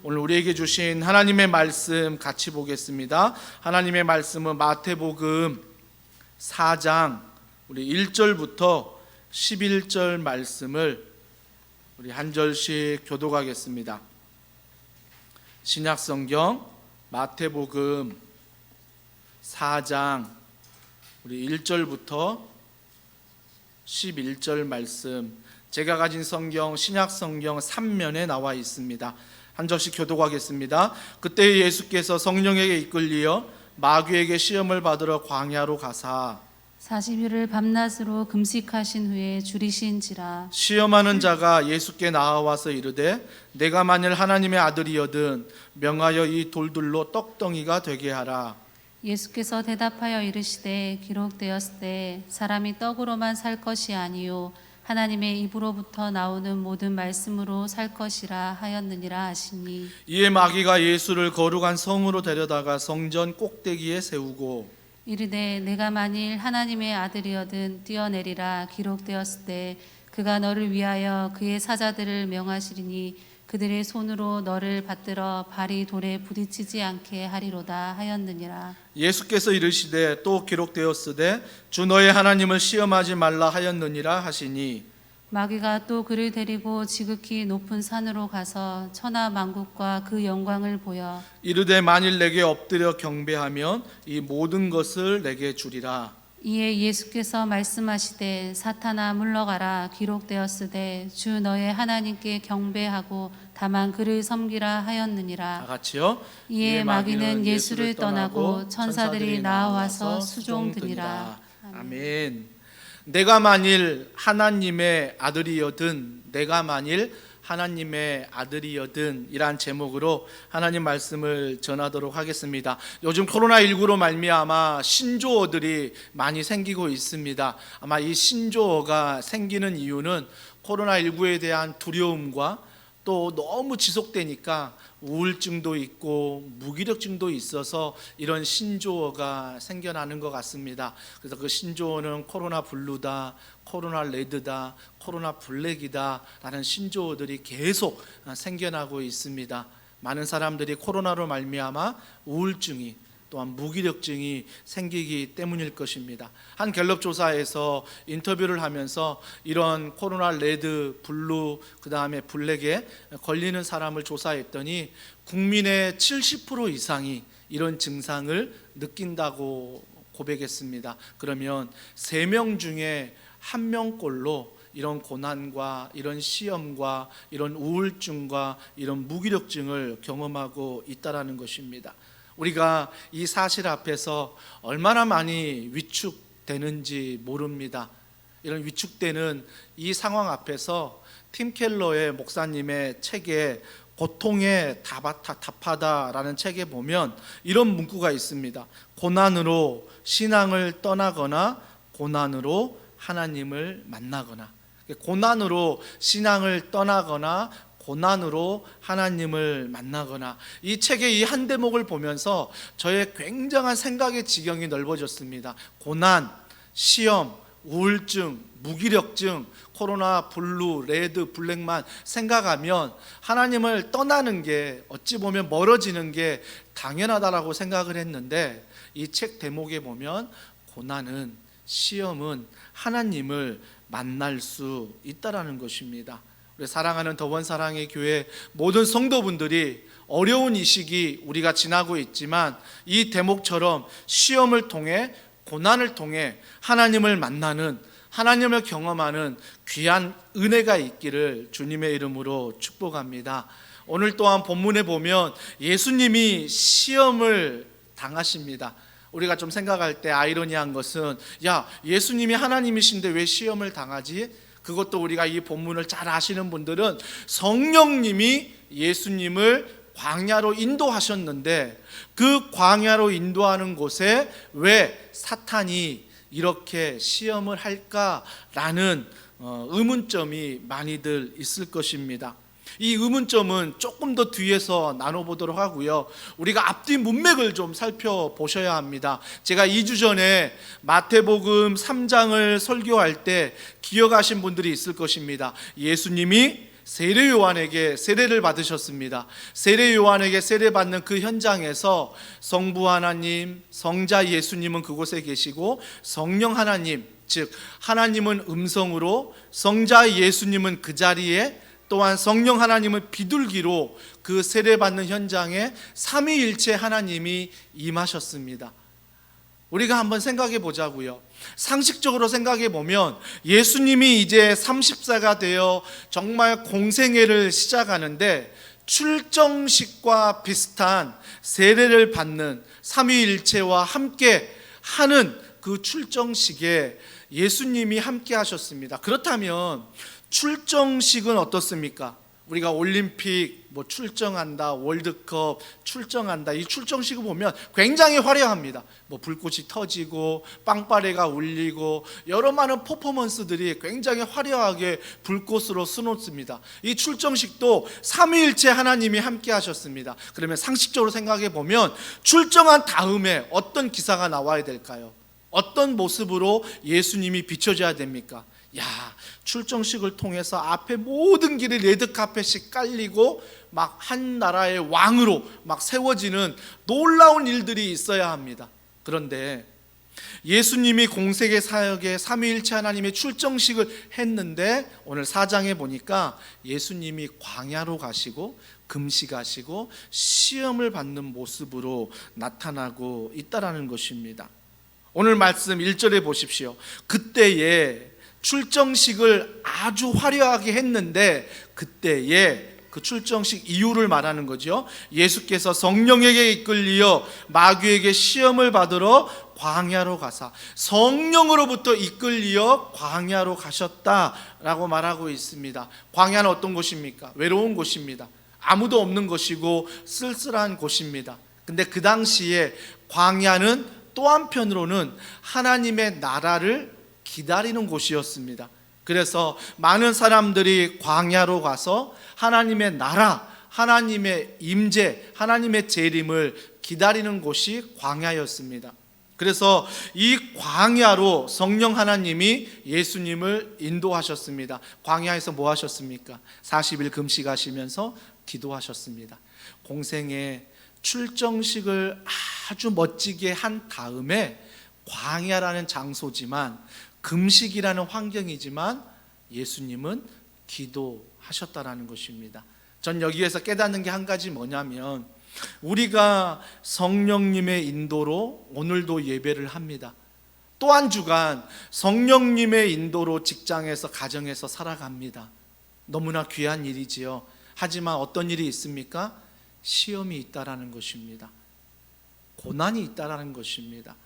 오늘 우리에게 주신 하나님의 말씀 같이 보겠습니다. 하나님의 말씀은 마태복음 4장 우리 1절부터 11절 말씀을 우리 한 절씩 교독하겠습니다. 신약성경 마태복음 4장 우리 1절부터 11절 말씀, 제가 가진 성경 신약성경 3면에 나와 있습니다. 한 절씩 교독하겠습니다. 그때 예수께서 성령에게 이끌리어 마귀에게 시험을 받으러 광야로 가사 40일을 밤낮으로 금식하신 후에 줄이신지라. 시험하는 자가 예수께 나와서 이르되 내가 만일 하나님의 아들이거든 명하여 이 돌들로 떡덩이가 되게 하라. 예수께서 대답하여 이르시되 기록되었으되 사람이 떡으로만 살 것이 아니요 하나님의 입으로부터 나오는 모든 말씀으로 살 것이라 하였느니라 하시니, 이에 마귀가 예수를 거룩한 성으로 데려다가 성전 꼭대기에 세우고 이르되 내가 만일 하나님의 아들이거든 뛰어내리라. 기록되었으되 그가 너를 위하여 그의 사자들을 명하시리니 그들의 손으로 너를 받들어 발이 돌에 부딪히지 않게 하리로다 하였느니라. 예수께서 이르시되 또 기록되었으되 주 너의 하나님을 시험하지 말라 하였느니라 하시니, 마귀가 또 그를 데리고 지극히 높은 산으로 가서 천하 만국과 그 영광을 보여 이르되 만일 내게 엎드려 경배하면 이 모든 것을 내게 주리라. 이에 예수께서 말씀하시되 사탄아 물러가라. 기록되었으되 주 너의 하나님께 경배하고 다만 그를 섬기라 하였느니라. 다 같이요. 이에 마귀는 예수를 떠나고 천사들이 나와서 수종드니라. 아멘. 내가 만일 하나님의 아들이거든, 내가 만일 하나님의 아들이거든 이란 제목으로 하나님 말씀을 전하도록 하겠습니다. 요즘 코로나19로 말미암아 신조어들이 많이 생기고 있습니다. 아마 이 신조어가 생기는 이유는 코로나19에 대한 두려움과 또 너무 지속되니까 우울증도 있고 무기력증도 있어서 이런 신조어가 생겨나는 것 같습니다. 그래서 그 신조어는 코로나 블루다, 코로나 레드다, 코로나 블랙이다 라는 신조어들이 계속 생겨나고 있습니다. 많은 사람들이 코로나로 말미암아 우울증이 또한 무기력증이 생기기 때문일 것입니다. 한 갤럽 조사에서 인터뷰를 하면서 이런 코로나 레드, 블루, 그 다음에 블랙에 걸리는 사람을 조사했더니 국민의 70% 이상이 이런 증상을 느낀다고 고백했습니다. 그러면 3명 중에 1명꼴로 이런 고난과 이런 시험과 이런 우울증과 이런 무기력증을 경험하고 있다는 것입니다. 우리가 이 사실 앞에서 얼마나 많이 위축되는지 모릅니다. 이런 위축되는 이 상황 앞에서 팀 켈러의 목사님의 책에 고통의 답하다라는 책에 보면 이런 문구가 있습니다. 고난으로 신앙을 떠나거나 고난으로 하나님을 만나거나, 고난으로 신앙을 떠나거나 고난으로 하나님을 만나거나, 이 책의 이 한 대목을 보면서 저의 굉장한 생각의 지경이 넓어졌습니다. 고난, 시험, 우울증, 무기력증, 코로나, 블루, 레드, 블랙만 생각하면 하나님을 떠나는 게 어찌 보면 멀어지는 게 당연하다라고 생각을 했는데, 이 책 대목에 보면 고난은, 시험은 하나님을 만날 수 있다라는 것입니다. 우리 사랑하는 더원사랑의 교회 모든 성도분들이 어려운 이 시기 우리가 지나고 있지만 이 대목처럼 시험을 통해, 고난을 통해 하나님을 만나는, 하나님을 경험하는 귀한 은혜가 있기를 주님의 이름으로 축복합니다. 오늘 또한 본문에 보면 예수님이 시험을 당하십니다. 우리가 좀 생각할 때 아이러니한 것은, 야, 예수님이 하나님이신데 왜 시험을 당하지? 그것도 우리가 이 본문을 잘 아시는 분들은 성령님이 예수님을 광야로 인도하셨는데 그 광야로 인도하는 곳에 왜 사탄이 이렇게 시험을 할까라는 의문점이 많이들 있을 것입니다. 이 의문점은 조금 더 뒤에서 나눠보도록 하고요, 우리가 앞뒤 문맥을 좀 살펴보셔야 합니다. 제가 2주 전에 마태복음 3장을 설교할 때 기억하신 분들이 있을 것입니다. 예수님이 세례 요한에게 세례를 받으셨습니다. 세례 요한에게 세례받는 그 현장에서 성부 하나님, 성자 예수님은 그곳에 계시고 성령 하나님, 즉 하나님은 음성으로, 성자 예수님은 그 자리에, 또한 성령 하나님은 비둘기로 그 세례받는 현장에 삼위일체 하나님이 임하셨습니다. 우리가 한번 생각해 보자고요. 상식적으로 생각해 보면 예수님이 이제 30세가 되어 정말 공생애를 시작하는데 출정식과 비슷한 세례를 받는 삼위일체와 함께 하는 그 출정식에 예수님이 함께 하셨습니다. 그렇다면 출정식은 어떻습니까? 우리가 올림픽 출정한다, 월드컵 출정한다, 이 출정식을 보면 굉장히 화려합니다. 불꽃이 터지고 빵빠레가 울리고 여러 많은 퍼포먼스들이 굉장히 화려하게 불꽃으로 수놓습니다. 이 출정식도 삼위일체 하나님이 함께 하셨습니다. 그러면 상식적으로 생각해 보면 출정한 다음에 어떤 기사가 나와야 될까요? 어떤 모습으로 예수님이 비춰져야 됩니까? 출정식을 통해서 앞에 모든 길이 레드카펫이 깔리고 막 한 나라의 왕으로 막 세워지는 놀라운 일들이 있어야 합니다. 그런데 예수님이 공생애 사역에 삼위일체 하나님의 출정식을 했는데 오늘 4장에 보니까 예수님이 광야로 가시고 금식하시고 시험을 받는 모습으로 나타나고 있다라는 것입니다. 오늘 말씀 1절에 보십시오. 그때에 출정식을 아주 화려하게 했는데 그때에 그 출정식 이유를 말하는 거죠. 예수께서 성령에게 이끌리어 마귀에게 시험을 받으러 광야로 가사, 성령으로부터 이끌리어 광야로 가셨다라고 말하고 있습니다. 광야는 어떤 곳입니까? 외로운 곳입니다. 아무도 없는 곳이고 쓸쓸한 곳입니다. 근데 그 당시에 광야는 또 한편으로는 하나님의 나라를 기다리는 곳이었습니다. 그래서 많은 사람들이 광야로 가서 하나님의 나라, 하나님의 임재, 하나님의 재림을 기다리는 곳이 광야였습니다. 그래서 이 광야로 성령 하나님이 예수님을 인도하셨습니다. 광야에서 뭐 하셨습니까? 40일 금식하시면서 기도하셨습니다. 공생에 출정식을 아주 멋지게 한 다음에 광야라는 장소지만 금식이라는 환경이지만 예수님은 기도하셨다라는 것입니다. 전 여기에서 깨닫는 게 한 가지 뭐냐면 우리가 성령님의 인도로 오늘도 예배를 합니다. 또 한 주간 성령님의 인도로 직장에서 가정에서 살아갑니다. 너무나 귀한 일이지요. 하지만 어떤 일이 있습니까? 시험이 있다라는 것입니다. 고난이 있다라는 것입니다.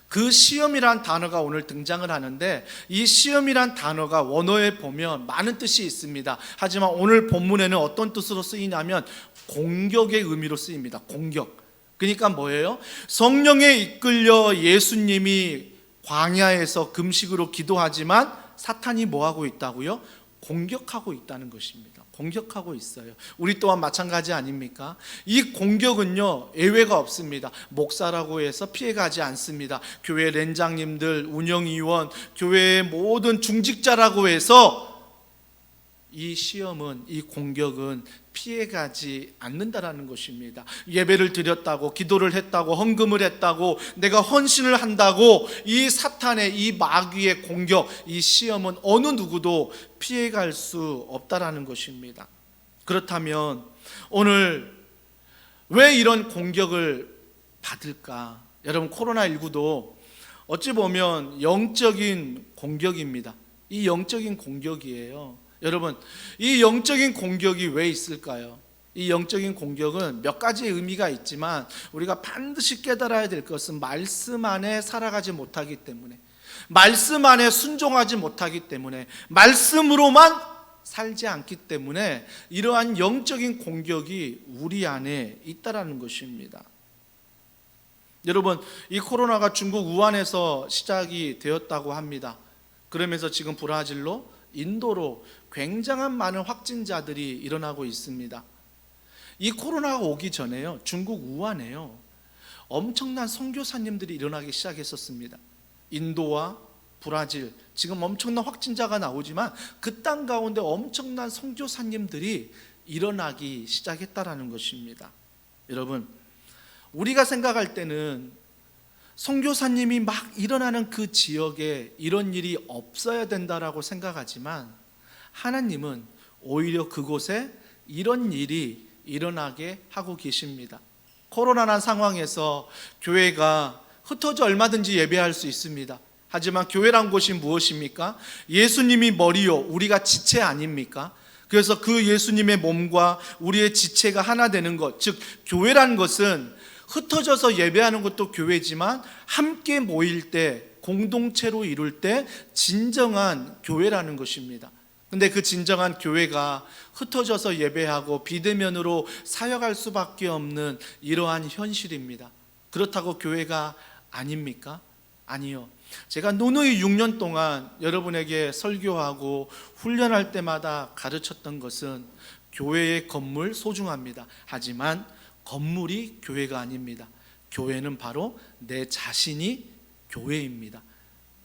그 시험이란 단어가 오늘 등장을 하는데 이 시험이란 단어가 원어에 보면 많은 뜻이 있습니다. 하지만 오늘 본문에는 어떤 뜻으로 쓰이냐면 공격의 의미로 쓰입니다. 공격. 그러니까 뭐예요? 성령에 이끌려 예수님이 광야에서 금식으로 기도하지만 사탄이 뭐하고 있다고요? 공격하고 있다는 것입니다. 공격하고 있어요. 우리 또한 마찬가지 아닙니까? 이 공격은요 예외가 없습니다. 목사라고 해서 피해가지 않습니다. 교회 렌장님들, 운영위원, 교회의 모든 중직자라고 해서 이 시험은, 이 공격은 피해가지 않는다라는 것입니다. 예배를 드렸다고, 기도를 했다고, 헌금을 했다고, 내가 헌신을 한다고 이 사탄의, 이 마귀의 공격, 이 시험은 어느 누구도 피해갈 수 없다라는 것입니다. 그렇다면 오늘 왜 이런 공격을 받을까? 여러분, 코로나19도 어찌 보면 영적인 공격입니다. 이 영적인 공격이에요. 여러분, 이 영적인 공격이 왜 있을까요? 이 영적인 공격은 몇 가지의 의미가 있지만 우리가 반드시 깨달아야 될 것은 말씀 안에 살아가지 못하기 때문에, 말씀 안에 순종하지 못하기 때문에, 말씀으로만 살지 않기 때문에 이러한 영적인 공격이 우리 안에 있다라는 것입니다. 여러분, 이 코로나가 중국 우한에서 시작이 되었다고 합니다. 그러면서 지금 브라질로, 인도로 굉장한 많은 확진자들이 일어나고 있습니다. 이 코로나가 오기 전에요, 중국 우한에요, 엄청난 선교사님들이 일어나기 시작했었습니다. 인도와 브라질, 지금 엄청난 확진자가 나오지만 그 땅 가운데 엄청난 선교사님들이 일어나기 시작했다라는 것입니다. 여러분, 우리가 생각할 때는 선교사님이 막 일어나는 그 지역에 이런 일이 없어야 된다라고 생각하지만 하나님은 오히려 그곳에 이런 일이 일어나게 하고 계십니다. 코로나란 상황에서 교회가 흩어져 얼마든지 예배할 수 있습니다. 하지만 교회란 곳이 무엇입니까? 예수님이 머리요, 우리가 지체 아닙니까? 그래서 그 예수님의 몸과 우리의 지체가 하나 되는 것, 즉 교회란 것은 흩어져서 예배하는 것도 교회지만 함께 모일 때, 공동체로 이룰 때 진정한 교회라는 것입니다. 근데 그 진정한 교회가 흩어져서 예배하고 비대면으로 사역할 수밖에 없는 이러한 현실입니다. 그렇다고 교회가 아닙니까? 아니요. 제가 누누이 6년 동안 여러분에게 설교하고 훈련할 때마다 가르쳤던 것은 교회의 건물 소중합니다. 하지만 건물이 교회가 아닙니다. 교회는 바로 내 자신이 교회입니다.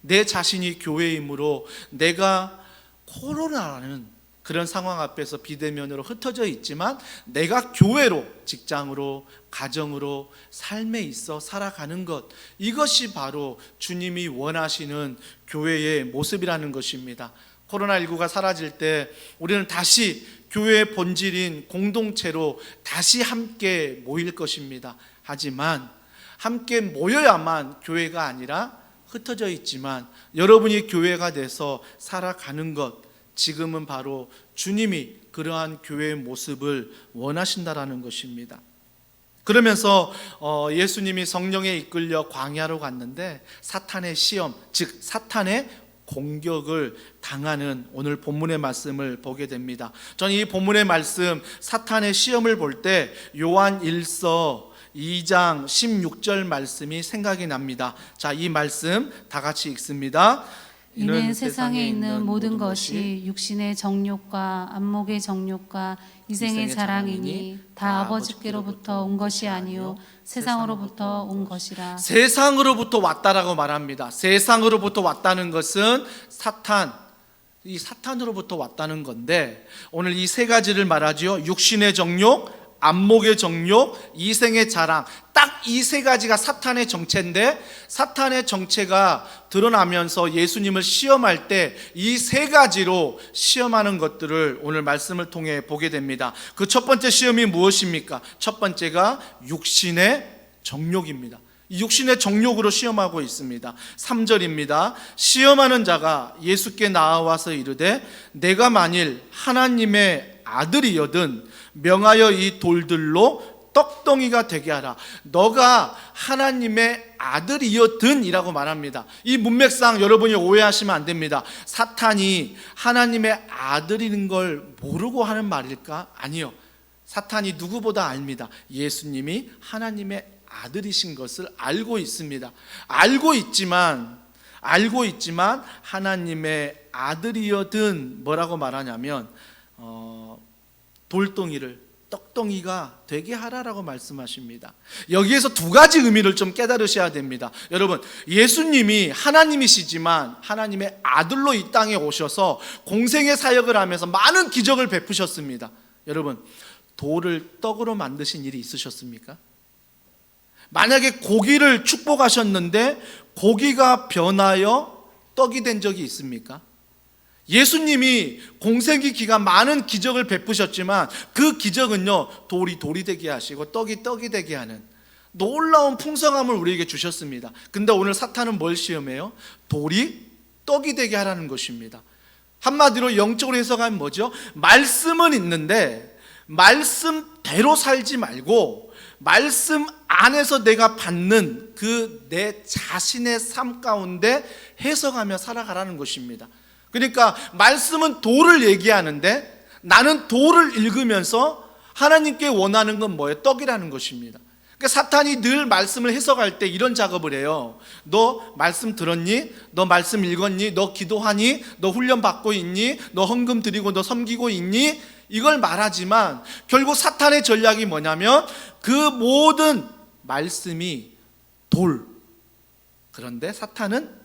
내 자신이 교회이므로 내가 코로나라는 그런 상황 앞에서 비대면으로 흩어져 있지만 내가 교회로, 직장으로, 가정으로, 삶에 있어 살아가는 것, 이것이 바로 주님이 원하시는 교회의 모습이라는 것입니다. 코로나19가 사라질 때 우리는 다시 교회의 본질인 공동체로 다시 함께 모일 것입니다. 하지만 함께 모여야만 교회가 아니라 흩어져 있지만 여러분이 교회가 돼서 살아가는 것, 지금은 바로 주님이 그러한 교회의 모습을 원하신다라는 것입니다. 그러면서 예수님이 성령에 이끌려 광야로 갔는데 사탄의 시험, 즉 사탄의 공격을 당하는 오늘 본문의 말씀을 보게 됩니다. 저는 이 본문의 말씀, 사탄의 시험을 볼 때 요한 1서 2장 16절 말씀이 생각이 납니다. 자, 이 말씀 다 같이 읽습니다. 이는 세상에 있는 모든 것이 육신의 정욕과 안목의 정욕과 이생의 자랑이니 다 아버지께로부터 온 것이 아니요 세상으로부터 온 것이라. 세상으로부터 왔다라고 말합니다. 세상으로부터 왔다는 것은 사탄, 이 사탄으로부터 왔다는 건데 오늘 이 세 가지를 말하지요. 육신의 정욕, 안목의 정욕, 이생의 자랑, 딱 이 세 가지가 사탄의 정체인데 사탄의 정체가 드러나면서 예수님을 시험할 때 이 세 가지로 시험하는 것들을 오늘 말씀을 통해 보게 됩니다. 그 첫 번째 시험이 무엇입니까? 첫 번째가 육신의 정욕입니다. 이 육신의 정욕으로 시험하고 있습니다. 3절입니다. 시험하는 자가 예수께 나와서 이르되 내가 만일 하나님의 아들이여든 명하여 이 돌들로 떡덩이가 되게 하라. 너가 하나님의 아들이여든 이라고 말합니다. 이 문맥상 여러분이 오해하시면 안 됩니다. 사탄이 하나님의 아들인 걸 모르고 하는 말일까? 아니요. 사탄이 누구보다 압니다. 예수님이 하나님의 아들이신 것을 알고 있습니다. 알고 있지만 하나님의 아들이여든 뭐라고 말하냐면 돌덩이를 떡덩이가 되게 하라라고 말씀하십니다. 여기에서 두 가지 의미를 좀 깨달으셔야 됩니다. 여러분, 예수님이 하나님이시지만 하나님의 아들로 이 땅에 오셔서 공생의 사역을 하면서 많은 기적을 베푸셨습니다. 여러분, 돌을 떡으로 만드신 일이 있으셨습니까? 만약에 고기를 축복하셨는데 고기가 변하여 떡이 된 적이 있습니까? 예수님이 공생기 기간 많은 기적을 베푸셨지만 그 기적은요, 돌이 돌이 되게 하시고 떡이 떡이 되게 하는 놀라운 풍성함을 우리에게 주셨습니다. 근데 오늘 사탄은 뭘 시험해요? 돌이 떡이 되게 하라는 것입니다. 한마디로 영적으로 해석하면 뭐죠? 말씀은 있는데 말씀대로 살지 말고 말씀 안에서 내가 받는 그 내 자신의 삶 가운데 해석하며 살아가라는 것입니다. 그러니까 말씀은 도를 얘기하는데 나는 도를 읽으면서 하나님께 원하는 건 뭐예요? 떡이라는 것입니다. 그러니까 사탄이 늘 말씀을 해석할 때 이런 작업을 해요. 너 말씀 들었니? 너 말씀 읽었니? 너 기도하니? 너 훈련 받고 있니? 너 헌금 드리고 너 섬기고 있니? 이걸 말하지만 결국 사탄의 전략이 뭐냐면 그 모든 말씀이 돌. 그런데 사탄은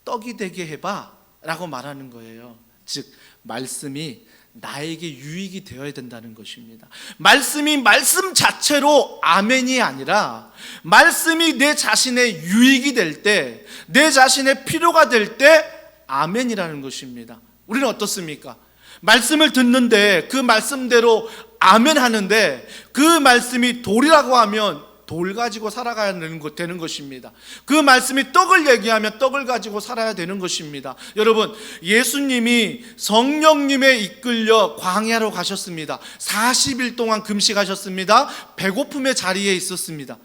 떡이 되게 해봐 라고 말하는 거예요. 즉 말씀이 나에게 유익이 되어야 된다는 것입니다. 말씀이 말씀 자체로 아멘이 아니라 말씀이 내 자신의 유익이 될 때, 내 자신의 필요가 될 때 아멘이라는 것입니다. 우리는 어떻습니까? 말씀을 듣는데 그 말씀대로 아멘 하는데 그 말씀이 돌이라고 하면 돌 가지고 살아가야 되는 것입니다. 그 말씀이 떡을 얘기하면 떡을 가지고 살아야 되는 것입니다. 여러분, 예수님이 성령님에 이끌려 광야로 가셨습니다. 40일 동안 금식하셨습니다. 배고픔의 자리에 있었습니다.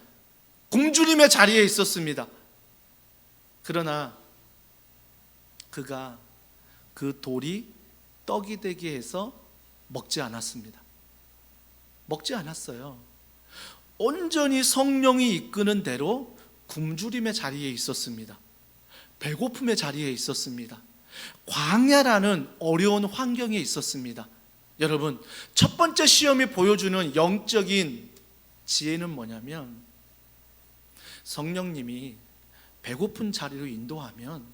굶주림의 자리에 있었습니다. 그러나 그가 그 돌이 떡이 되게 해서 먹지 않았습니다. 먹지 않았어요. 온전히 성령이 이끄는 대로 굶주림의 자리에 있었습니다. 배고픔의 자리에 있었습니다. 광야라는 어려운 환경에 있었습니다. 여러분, 첫 번째 시험이 보여주는 영적인 지혜는 뭐냐면 성령님이 배고픈 자리로 인도하면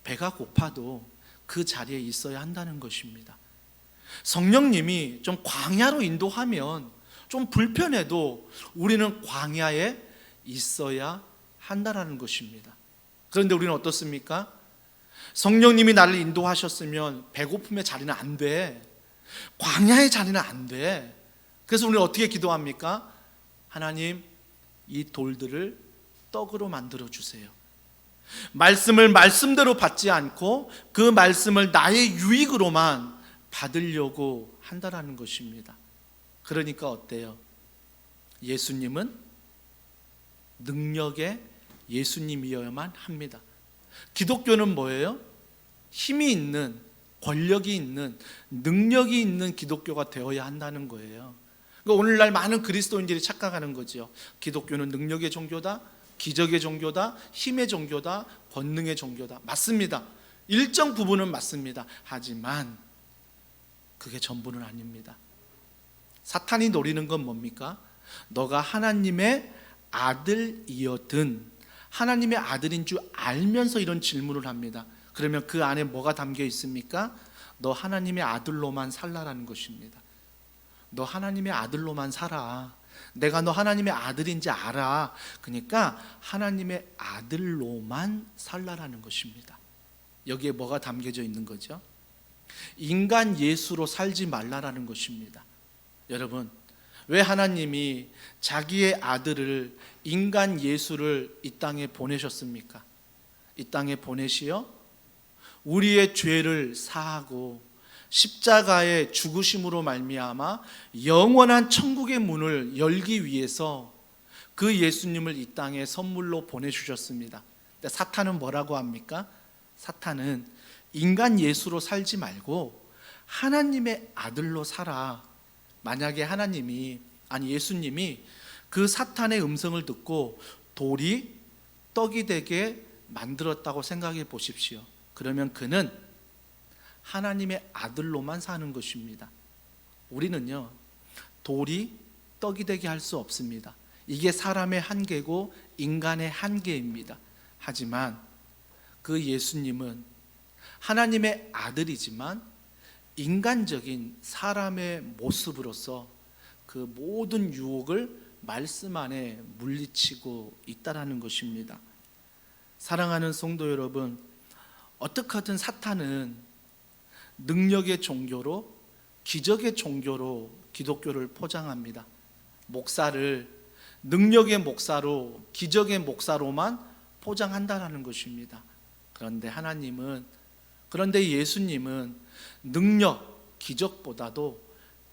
배가 고파도 그 자리에 있어야 한다는 것입니다. 성령님이 좀 광야로 인도하면 좀 불편해도 우리는 광야에 있어야 한다는 것입니다. 그런데 우리는 어떻습니까? 성령님이 나를 인도하셨으면 배고픔의 자리는 안 돼. 광야의 자리는 안 돼. 그래서 우리는 어떻게 기도합니까? 하나님, 이 돌들을 떡으로 만들어 주세요. 말씀을 말씀대로 받지 않고 그 말씀을 나의 유익으로만 받으려고 한다는 것입니다. 그러니까 어때요? 예수님은 능력의 예수님이어야만 합니다. 기독교는 뭐예요? 힘이 있는, 권력이 있는, 능력이 있는 기독교가 되어야 한다는 거예요. 그러니까 오늘날 많은 그리스도인들이 착각하는 거죠. 기독교는 능력의 종교다, 기적의 종교다, 힘의 종교다, 권능의 종교다. 맞습니다. 일정 부분은 맞습니다. 하지만 그게 전부는 아닙니다. 사탄이 노리는 건 뭡니까? 너가 하나님의 아들이었든 하나님의 아들인 줄 알면서 이런 질문을 합니다. 그러면 그 안에 뭐가 담겨 있습니까? 너 하나님의 아들로만 살라라는 것입니다. 너 하나님의 아들로만 살아. 내가 너 하나님의 아들인지 알아. 그러니까 하나님의 아들로만 살라라는 것입니다. 여기에 뭐가 담겨져 있는 거죠? 인간 예수로 살지 말라라는 것입니다. 여러분, 왜 하나님이 자기의 아들을 인간 예수를 이 땅에 보내셨습니까? 이 땅에 보내시어 우리의 죄를 사하고 십자가의 죽으심으로 말미암아 영원한 천국의 문을 열기 위해서 그 예수님을 이 땅에 선물로 보내주셨습니다. 근데 사탄은 뭐라고 합니까? 사탄은 인간 예수로 살지 말고 하나님의 아들로 살아. 만약에 예수님이 그 사탄의 음성을 듣고 돌이 떡이 되게 만들었다고 생각해 보십시오. 그러면 그는 하나님의 아들로만 사는 것입니다. 우리는요, 돌이 떡이 되게 할 수 없습니다. 이게 사람의 한계고 인간의 한계입니다. 하지만 그 예수님은 하나님의 아들이지만 인간적인 사람의 모습으로서 그 모든 유혹을 말씀 안에 물리치고 있다라는 것입니다. 사랑하는 성도 여러분, 어떻게든 사탄은 능력의 종교로, 기적의 종교로 기독교를 포장합니다. 목사를 능력의 목사로, 기적의 목사로만 포장한다라는 것입니다. 그런데 예수님은 능력, 기적보다도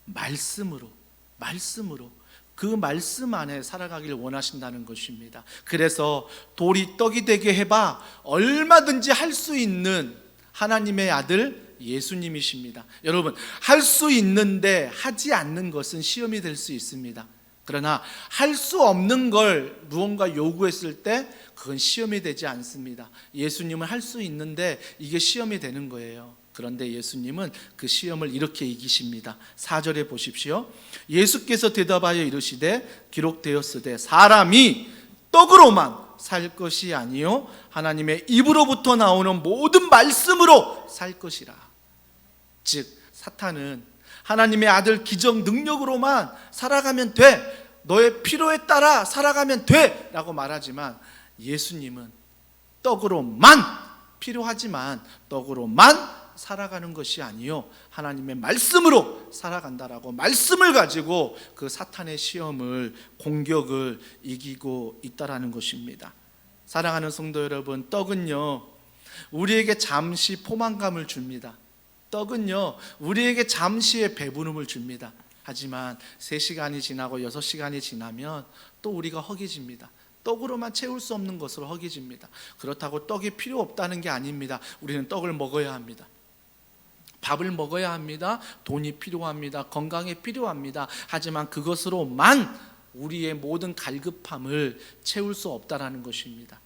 말씀으로 그 말씀 안에 살아가길 원하신다는 것입니다. 그래서 돌이 떡이 되게 해봐 얼마든지 할 수 있는 하나님의 아들 예수님이십니다. 여러분, 할 수 있는데 하지 않는 것은 시험이 될 수 있습니다. 그러나 할 수 없는 걸 무언가 요구했을 때 그건 시험이 되지 않습니다. 예수님은 할 수 있는데 이게 시험이 되는 거예요. 그런데 예수님은 그 시험을 이렇게 이기십니다. 4절에 보십시오. 예수께서 대답하여 이르시되 기록되었으되 사람이 떡으로만 살 것이 아니요 하나님의 입으로부터 나오는 모든 말씀으로 살 것이라. 즉 사탄은 하나님의 아들 기적 능력으로만 살아가면 돼, 너의 필요에 따라 살아가면 돼 라고 말하지만, 예수님은 떡으로만, 필요하지만 떡으로만 살아가는 것이 아니요 하나님의 말씀으로 살아간다라고 말씀을 가지고 그 사탄의 시험을, 공격을 이기고 있다라는 것입니다. 사랑하는 성도 여러분, 떡은요 우리에게 잠시 포만감을 줍니다. 떡은요 우리에게 잠시의 배부름을 줍니다. 하지만 3시간이 지나고 6시간이 지나면 또 우리가 허기집니다. 떡으로만 채울 수 없는 것으로 허기집니다. 그렇다고 떡이 필요 없다는 게 아닙니다. 우리는 떡을 먹어야 합니다. 밥을 먹어야 합니다. 돈이 필요합니다. 건강이 필요합니다. 하지만 그것으로만 우리의 모든 갈급함을 채울 수 없다는 것입니다.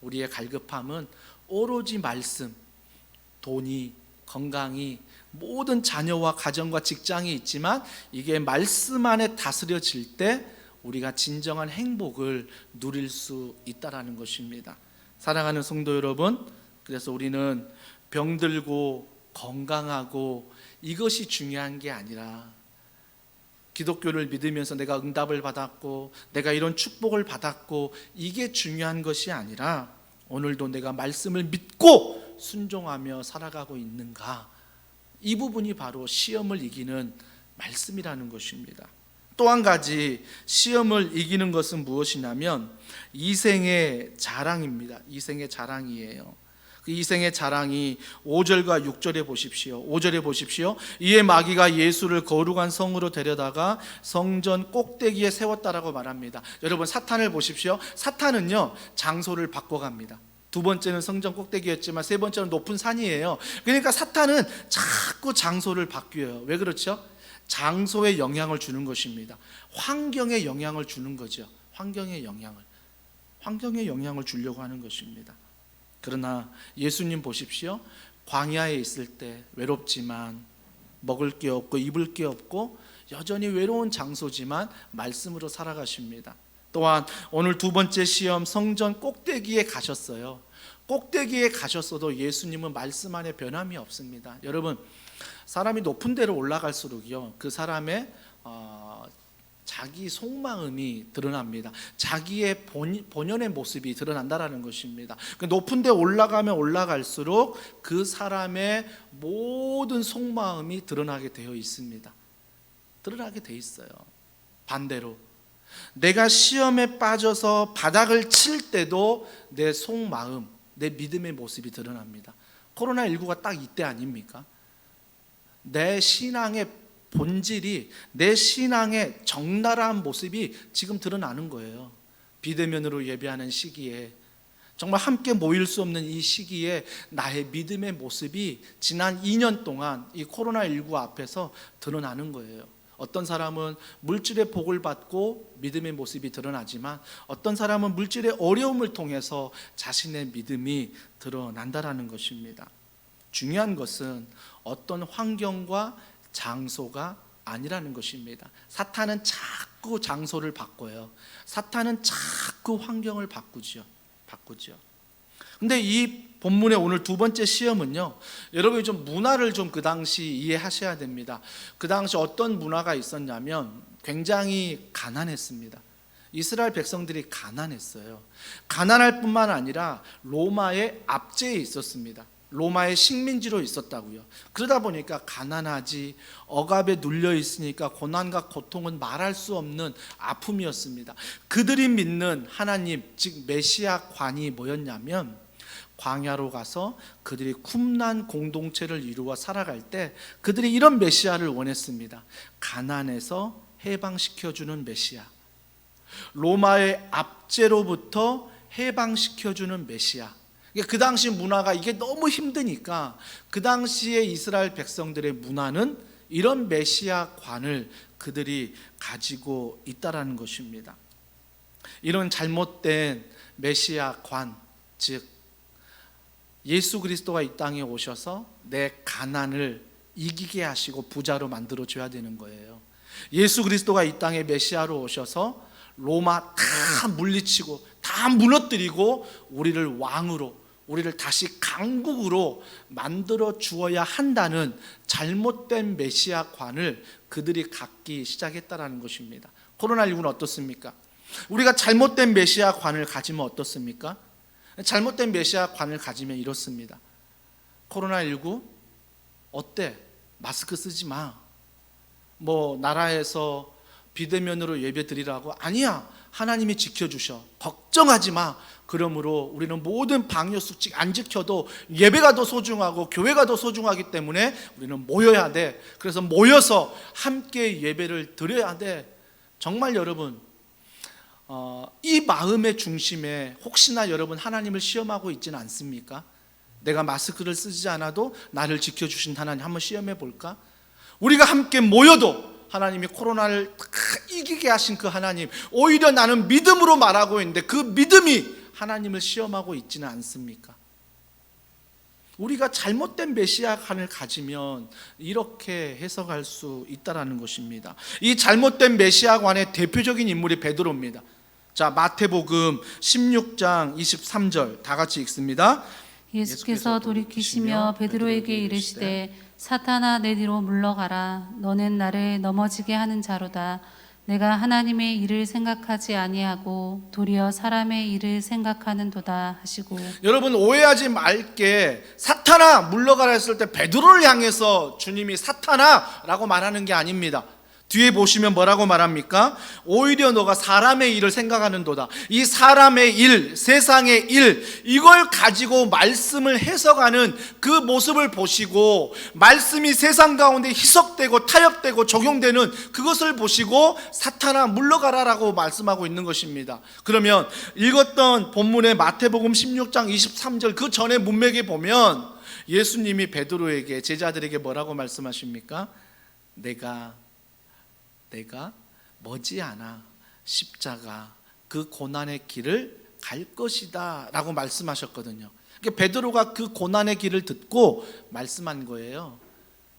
우리의 갈급함은 오로지 말씀, 돈이, 건강이, 모든 자녀와 가정과 직장이 있지만 이게 말씀 안에 다스려질 때 우리가 진정한 행복을 누릴 수 있다는 것입니다. 사랑하는 성도 여러분, 그래서 우리는 병들고 건강하고 이것이 중요한 게 아니라, 기독교를 믿으면서 내가 응답을 받았고 내가 이런 축복을 받았고 이게 중요한 것이 아니라, 오늘도 내가 말씀을 믿고 순종하며 살아가고 있는가, 이 부분이 바로 시험을 이기는 말씀이라는 것입니다. 또 한 가지 시험을 이기는 것은 무엇이냐면 이생의 자랑입니다. 이생의 자랑이에요. 그 이생의 자랑이 5절과 6절에 보십시오. 5절에 보십시오. 이에 마귀가 예수를 거룩한 성으로 데려다가 성전 꼭대기에 세웠다라고 말합니다. 여러분, 사탄을 보십시오. 사탄은요 장소를 바꿔갑니다. 두 번째는 성전 꼭대기였지만 세 번째는 높은 산이에요. 그러니까 사탄은 자꾸 장소를 바뀌어요. 왜 그렇죠? 장소에 영향을 주는 것입니다. 환경에 영향을 주는 거죠. 환경에 영향을 주려고 하는 것입니다. 그러나 예수님 보십시오. 광야에 있을 때 외롭지만 먹을 게 없고 입을 게 없고 여전히 외로운 장소지만 말씀으로 살아가십니다. 또한 오늘 두 번째 시험, 성전 꼭대기에 가셨어요. 꼭대기에 가셨어도 예수님은 말씀 안에 변함이 없습니다. 여러분, 사람이 높은 데로 올라갈수록요 그 사람의 자기 속마음이 드러납니다. 자기의 본연의 모습이 드러난다라는 것입니다. 높은 데 올라가면 올라갈수록 그 사람의 모든 속마음이 드러나게 되어 있습니다. 드러나게 돼 있어요. 반대로 내가 시험에 빠져서 바닥을 칠 때도 내 속마음, 내 믿음의 모습이 드러납니다. 코로나19가 딱 이때 아닙니까? 내 신앙의 본질이, 내 신앙의 적나라한 모습이 지금 드러나는 거예요. 비대면으로 예배하는 시기에, 정말 함께 모일 수 없는 이 시기에 나의 믿음의 모습이 지난 2년 동안 이 코로나19 앞에서 드러나는 거예요. 어떤 사람은 물질의 복을 받고 믿음의 모습이 드러나지만 어떤 사람은 물질의 어려움을 통해서 자신의 믿음이 드러난다라는 것입니다. 중요한 것은 어떤 환경과 장소가 아니라는 것입니다. 사탄은 자꾸 장소를 바꿔요. 사탄은 자꾸 환경을 바꾸죠. 근데 이 본문의 오늘 두 번째 시험은요, 여러분이 좀 문화를 좀 그 당시 이해하셔야 됩니다. 그 당시 어떤 문화가 있었냐면 굉장히 가난했습니다. 이스라엘 백성들이 가난했어요. 가난할 뿐만 아니라 로마의 압제에 있었습니다. 로마의 식민지로 있었다고요. 그러다 보니까 가난하지, 억압에 눌려 있으니까 고난과 고통은 말할 수 없는 아픔이었습니다. 그들이 믿는 하나님, 즉 메시아관이 뭐였냐면, 광야로 가서 그들이 쿰난 공동체를 이루어 살아갈 때 그들이 이런 메시아를 원했습니다. 가난에서 해방시켜주는 메시아, 로마의 압제로부터 해방시켜주는 메시아. 그 당시 문화가 이게 너무 힘드니까 그 당시에 이스라엘 백성들의 문화는 이런 메시아관을 그들이 가지고 있다라는 것입니다. 이런 잘못된 메시아관, 즉 예수 그리스도가 이 땅에 오셔서 내 가난을 이기게 하시고 부자로 만들어줘야 되는 거예요. 예수 그리스도가 이 땅에 메시아로 오셔서 로마 다 물리치고 다 다 무너뜨리고 우리를 왕으로, 우리를 다시 강국으로 만들어 주어야 한다는 잘못된 메시아관을 그들이 갖기 시작했다라는 것입니다. 코로나19는 어떻습니까? 우리가 잘못된 메시아관을 가지면 어떻습니까? 잘못된 메시아관을 가지면 이렇습니다. 코로나19 어때? 마스크 쓰지 마. 나라에서 비대면으로 예배 드리라고? 아니야, 하나님이 지켜주셔. 걱정하지 마. 그러므로 우리는 모든 방역수칙 안 지켜도 예배가 더 소중하고 교회가 더 소중하기 때문에 우리는 모여야 돼. 그래서 모여서 함께 예배를 드려야 돼. 정말 여러분, 이 마음의 중심에 혹시나 여러분 하나님을 시험하고 있지는 않습니까? 내가 마스크를 쓰지 않아도 나를 지켜주신 하나님 한번 시험해 볼까? 우리가 함께 모여도 하나님이 코로나를 이기게 하신 그 하나님, 오히려 나는 믿음으로 말하고 있는데 그 믿음이 하나님을 시험하고 있지는 않습니까? 우리가 잘못된 메시아관을 가지면 이렇게 해석할 수 있다는 것입니다. 이 잘못된 메시아관의 대표적인 인물이 베드로입니다. 자, 마태복음 16장 23절 다 같이 읽습니다. 예수께서 돌이키시며 베드로에게 이르시되 사탄아 내 뒤로 물러가라. 너는 나를 넘어지게 하는 자로다. 내가 하나님의 일을 생각하지 아니하고 도리어 사람의 일을 생각하는도다 하시고. 여러분 오해하지 말게, 사탄아 물러가라 했을 때 베드로를 향해서 주님이 사탄아 라고 말하는 게 아닙니다. 뒤에 보시면 뭐라고 말합니까? 오히려 너가 사람의 일을 생각하는도다. 이 사람의 일, 세상의 일, 이걸 가지고 말씀을 해석하는 그 모습을 보시고 말씀이 세상 가운데 희석되고 타협되고 적용되는 그것을 보시고 사탄아 물러가라라고 말씀하고 있는 것입니다. 그러면 읽었던 본문의 마태복음 16장 23절 그 전에 문맥에 보면 예수님이 베드로에게, 제자들에게 뭐라고 말씀하십니까? 내가 머지않아 십자가 그 고난의 길을 갈 것이다 라고 말씀하셨거든요. 그러니까 베드로가 그 고난의 길을 듣고 말씀한 거예요.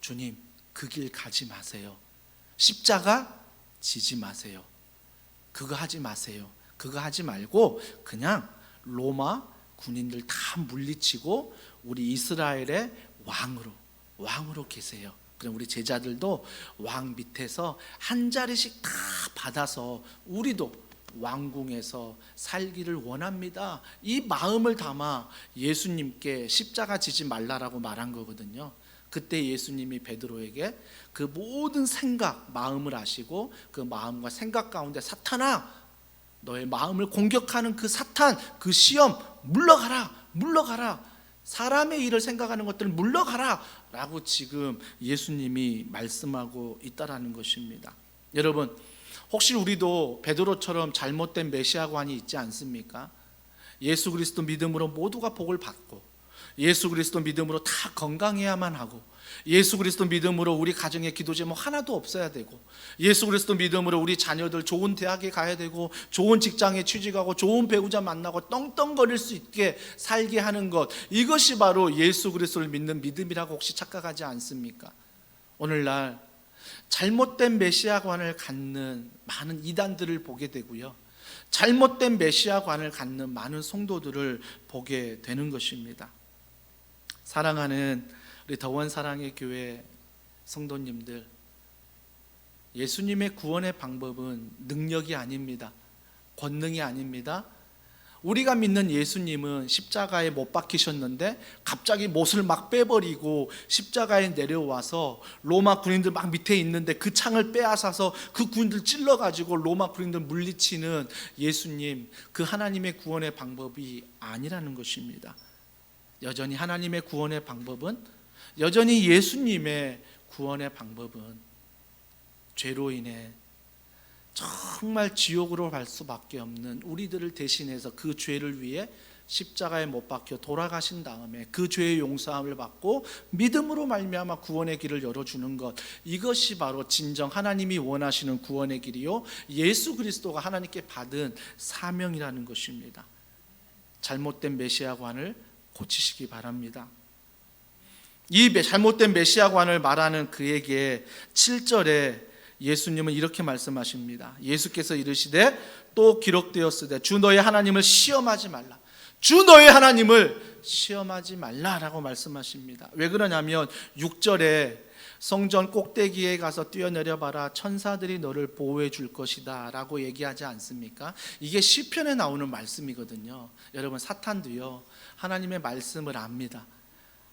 주님, 그 길 가지 마세요. 십자가 지지 마세요. 그거 하지 마세요. 그거 하지 말고 그냥 로마 군인들 다 물리치고 우리 이스라엘의 왕으로 계세요. 그럼 우리 제자들도 왕 밑에서 한 자리씩 다 받아서 우리도 왕궁에서 살기를 원합니다. 이 마음을 담아 예수님께 십자가 지지 말라라고 말한 거거든요. 그때 예수님이 베드로에게 그 모든 생각, 마음을 아시고 그 마음과 생각 가운데 사탄아, 너의 마음을 공격하는 그 사탄, 그 시험 물러가라. 사람의 일을 생각하는 것들을 물러가라 라고 지금 예수님이 말씀하고 있다라는 것입니다. 여러분, 혹시 우리도 베드로처럼 잘못된 메시아관이 있지 않습니까? 예수 그리스도 믿음으로 모두가 복을 받고 예수 그리스도 믿음으로 다 건강해야만 하고 예수 그리스도 믿음으로 우리 가정에 기도 제목 하나도 없어야 되고 예수 그리스도 믿음으로 우리 자녀들 좋은 대학에 가야 되고 좋은 직장에 취직하고 좋은 배우자 만나고 떵떵거릴 수 있게 살게 하는 것, 이것이 바로 예수 그리스도를 믿는 믿음이라고 혹시 착각하지 않습니까? 오늘날 잘못된 메시아관을 갖는 많은 이단들을 보게 되고요, 잘못된 메시아관을 갖는 많은 성도들을 보게 되는 것입니다. 사랑하는 우리 더원 사랑의 교회 성도님들, 예수님의 구원의 방법은 능력이 아닙니다. 권능이 아닙니다. 우리가 믿는 예수님은 십자가에 못 박히셨는데 갑자기 못을 막 빼버리고 십자가에 내려와서 로마 군인들 막 밑에 있는데 그 창을 빼앗아서 그 군인들 찔러가지고 로마 군인들 물리치는 예수님, 그 하나님의 구원의 방법이 아니라는 것입니다. 여전히 하나님의 구원의 방법은, 여전히 예수님의 구원의 방법은 죄로 인해 정말 지옥으로 갈 수밖에 없는 우리들을 대신해서 그 죄를 위해 십자가에 못 박혀 돌아가신 다음에 그 죄의 용서함을 받고 믿음으로 말미암아 구원의 길을 열어주는 것, 이것이 바로 진정 하나님이 원하시는 구원의 길이요, 예수 그리스도가 하나님께 받은 사명이라는 것입니다. 잘못된 메시아관을 고치시기 바랍니다. 이 잘못된 메시아관을 말하는 그에게 7절에 예수님은 이렇게 말씀하십니다. 예수께서 이르시되 또 기록되었으되 주 너의 하나님을 시험하지 말라. 주 너의 하나님을 시험하지 말라라고 말씀하십니다. 왜 그러냐면 6절에 성전 꼭대기에 가서 뛰어내려 봐라, 천사들이 너를 보호해 줄 것이다 라고 얘기하지 않습니까? 이게 시편에 나오는 말씀이거든요. 여러분, 사탄도요 하나님의 말씀을 압니다.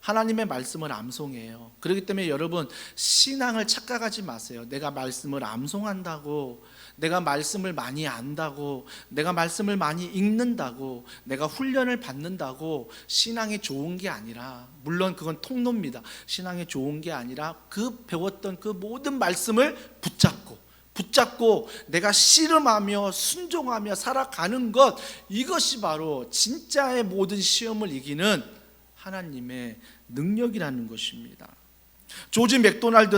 하나님의 말씀을 암송해요. 그렇기 때문에 여러분, 신앙을 착각하지 마세요. 내가 말씀을 암송한다고, 내가 말씀을 많이 안다고, 내가 말씀을 많이 읽는다고, 내가 훈련을 받는다고 신앙이 좋은 게 아니라, 물론 그건 통로입니다. 신앙이 좋은 게 아니라 그 배웠던 그 모든 말씀을 붙잡고 내가 씨름하며 순종하며 살아가는 것, 이것이 바로 진짜의 모든 시험을 이기는 하나님의 능력이라는 것입니다. 조지 맥도날드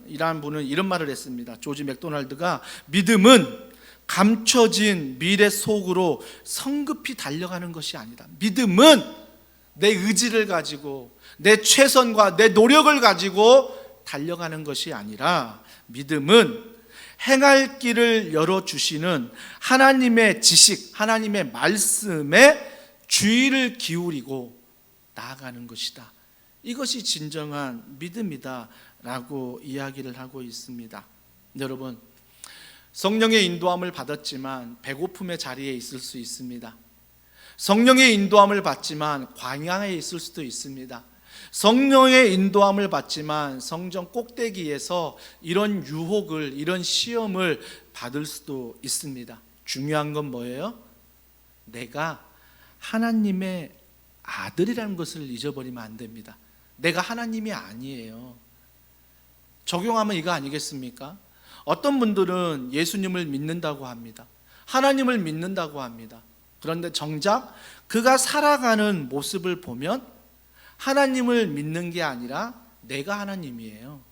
이라는 분은 이런 말을 했습니다. 조지 맥도날드가 믿음은 감춰진 미래 속으로 성급히 달려가는 것이 아니다. 믿음은 내 의지를 가지고 내 최선과 내 노력을 가지고 달려가는 것이 아니라, 믿음은 행할 길을 열어주시는 하나님의 지식, 하나님의 말씀에 주의를 기울이고 나아가는 것이다. 이것이 진정한 믿음이다 라고 이야기를 하고 있습니다. 여러분, 성령의 인도함을 받았지만 배고픔의 자리에 있을 수 있습니다. 성령의 인도함을 받지만 광야에 있을 수도 있습니다. 성령의 인도함을 받지만 성전 꼭대기에서 이런 유혹을, 이런 시험을 받을 수도 있습니다. 중요한 건 뭐예요? 내가 하나님의 아들이라는 것을 잊어버리면 안 됩니다. 내가 하나님이 아니에요. 적용하면 이거 아니겠습니까? 어떤 분들은 예수님을 믿는다고 합니다. 하나님을 믿는다고 합니다. 그런데 정작 그가 살아가는 모습을 보면 하나님을 믿는 게 아니라 내가 하나님이에요.